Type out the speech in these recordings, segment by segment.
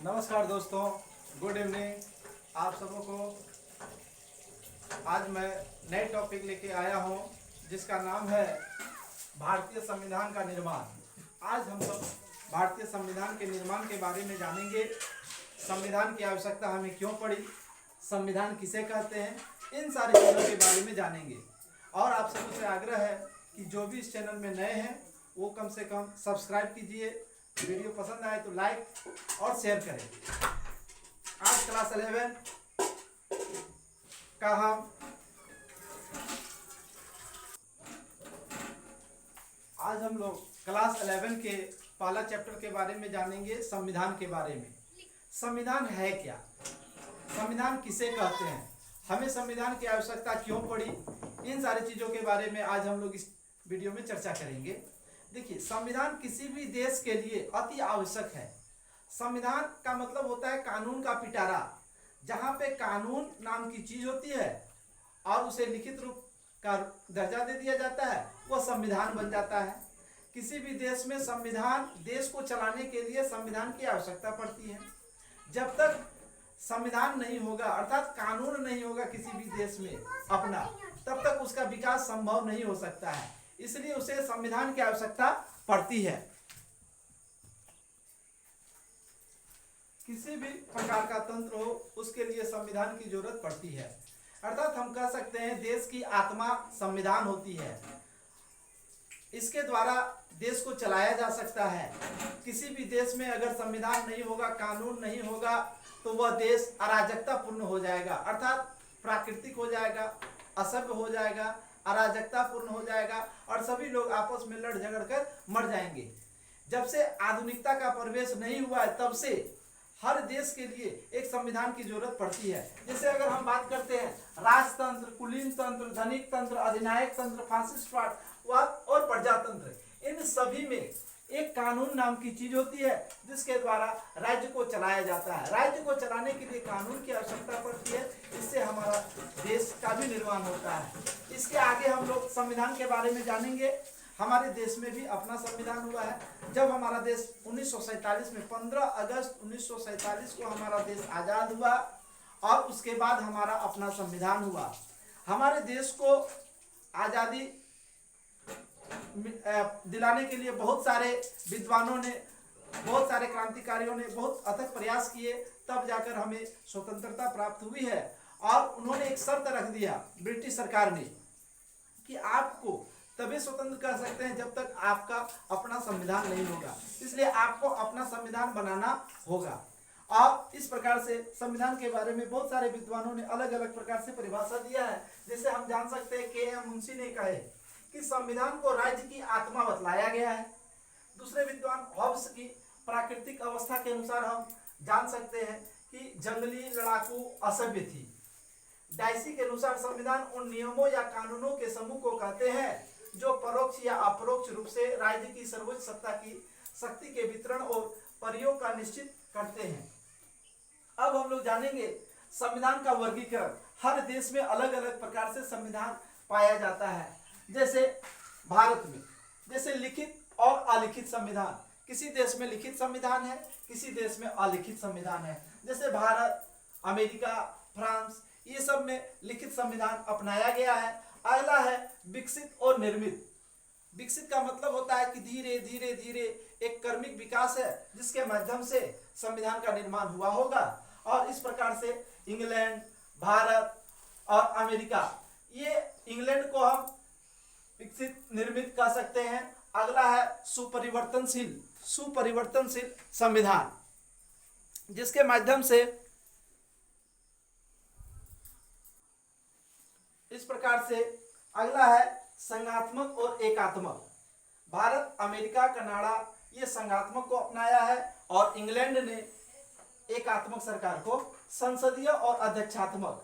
नमस्कार दोस्तों, good evening आप सबों को। आज मैं नए टॉपिक लेके आया हूँ जिसका नाम है भारतीय संविधान का निर्माण। आज हम सब भारतीय संविधान के निर्माण के बारे में जानेंगे। संविधान की आवश्यकता हमें क्यों पड़ी, संविधान किसे कहते हैं, इन सारी चीज़ों के बारे में जानेंगे। और आप सबसे आग्रह है कि जो भी इस चैनल में नए हैं वो कम से कम सब्सक्राइब कीजिए, वीडियो पसंद आए तो लाइक और शेयर करें। आज क्लास 11 का हम लोग क्लास 11 के पहला चैप्टर के बारे में जानेंगे, संविधान के बारे में। संविधान है क्या, संविधान किसे कहते हैं, हमें संविधान की आवश्यकता क्यों पड़ी, इन सारी चीज़ों के बारे में आज हम लोग इस वीडियो में चर्चा करेंगे। देखिए, संविधान किसी भी देश के लिए अति आवश्यक है। संविधान का मतलब होता है कानून का पिटारा। जहाँ पे कानून नाम की चीज होती है और उसे लिखित रूप का दर्जा दे दिया जाता है, वह संविधान बन जाता है। किसी भी देश में संविधान, देश को चलाने के लिए संविधान की आवश्यकता पड़ती है। जब तक संविधान नहीं होगा, अर्थात कानून नहीं होगा किसी भी देश में अपना, तब तक उसका विकास संभव नहीं हो सकता है। इसलिए उसे संविधान की आवश्यकता पड़ती है। किसी भी प्रकार का तंत्र हो, उसके लिए संविधान की जरूरत पड़ती है। अर्थात हम कह सकते हैं देश की आत्मा संविधान होती है। इसके द्वारा देश को चलाया जा सकता है। किसी भी देश में अगर संविधान नहीं होगा, कानून नहीं होगा, तो वह देश अराजकता पूर्ण हो जाएगा, अर्थात प्राकृतिक हो जाएगा, असभ्य हो जाएगा, अराजकता पूर्ण हो जाएगा और सभी लोग आपस में लड़ झगड़ कर मर जाएंगे। जब से आधुनिकता का प्रवेश नहीं हुआ है, तब से हर देश के लिए एक संविधान की जरूरत पड़ती है। जैसे अगर हम बात करते हैं राजतंत्र, कुलीन तंत्र, धनिक तंत्र, अधिनायक तंत्र, फासिस्टवाद और प्रजातंत्र, इन सभी में एक कानून नाम की चीज होती है जिसके द्वारा राज्य को चलाया जाता है। राज्य को चलाने के लिए कानून की आवश्यकता पड़ती है, इससे हमारा देश का भी निर्माण होता है। इसके आगे हम लोग संविधान के बारे में जानेंगे। हमारे देश में भी अपना संविधान हुआ है। जब हमारा देश 1947 में 15 अगस्त 1947 को हमारा देश आज़ाद हुआ और उसके बाद हमारा अपना संविधान हुआ। हमारे देश को आज़ादी दिलाने के लिए बहुत सारे विद्वानों ने, बहुत सारे क्रांतिकारियों ने बहुत अथक प्रयास किए, तब जाकर हमें स्वतंत्रता प्राप्त हुई है। और उन्होंने एक शर्त रख दिया ब्रिटिश सरकार ने कि आपको तभी स्वतंत्र कर सकते हैं जब तक आपका अपना संविधान नहीं होगा, इसलिए आपको अपना संविधान बनाना होगा। और इस प्रकार से संविधान के बारे में बहुत सारे विद्वानों ने अलग अलग प्रकार से परिभाषा दिया है। जैसे हम जान सकते हैं के.एम. मुंशी ने कहा है कि संविधान को राज्य की आत्मा बतलाया गया है। दूसरे विद्वान हॉब्स की प्राकृतिक अवस्था के अनुसार हम जान सकते हैं कि जंगली, लड़ाकू, असभ्य थी। डाइसी के अनुसार संविधान उन नियमों या कानूनों के समूह को कहते हैं जो परोक्ष या अपरोक्ष रूप से राज्य की सर्वोच्च सत्ता की शक्ति के वितरण और प्रयोग का निश्चित करते हैं। अब हम लोग जानेंगे संविधान का वर्गीकरण। हर देश में अलग अलग प्रकार से संविधान पाया जाता है। जैसे भारत में जैसे लिखित और अलिखित संविधान, किसी देश में लिखित संविधान है, किसी देश में अलिखित संविधान है। जैसे भारत, अमेरिका, फ्रांस, ये सब में लिखित संविधान अपनाया गया है। अगला है विकसित और निर्मित। विकसित का मतलब होता है कि धीरे धीरे धीरे एक क्रमिक विकास है जिसके माध्यम से संविधान का निर्माण हुआ होगा। और इस प्रकार से इंग्लैंड, भारत और अमेरिका, ये इंग्लैंड को हम विकसित निर्मित कह सकते हैं। अगला है सुपरिवर्तनशील संविधान, जिसके माध्यम से इस प्रकार से। अगला है संघात्मक और एकात्मक। भारत, अमेरिका, कनाडा ये संघात्मक को अपनाया है और इंग्लैंड ने एकात्मक सरकार को। संसदीय और अध्यक्षात्मक,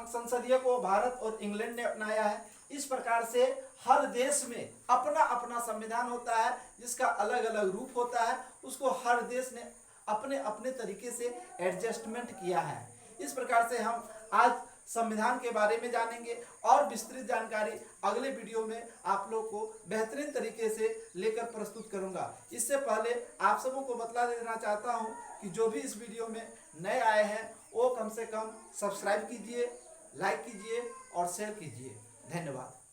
संसदीय को भारत और इंग्लैंड ने अपनाया है। इस प्रकार से हर देश में अपना अपना संविधान होता है जिसका अलग अलग रूप होता है, उसको हर देश ने अपने अपने तरीके से एडजस्टमेंट किया है। इस प्रकार से हम आज संविधान के बारे में जानेंगे और विस्तृत जानकारी अगले वीडियो में आप लोग को बेहतरीन तरीके से लेकर प्रस्तुत करूंगा। इससे पहले आप सबों को बतला देना चाहता हूं कि जो भी इस वीडियो में नए आए हैं वो कम से कम सब्सक्राइब कीजिए, लाइक कीजिए और शेयर कीजिए। धन्यवाद।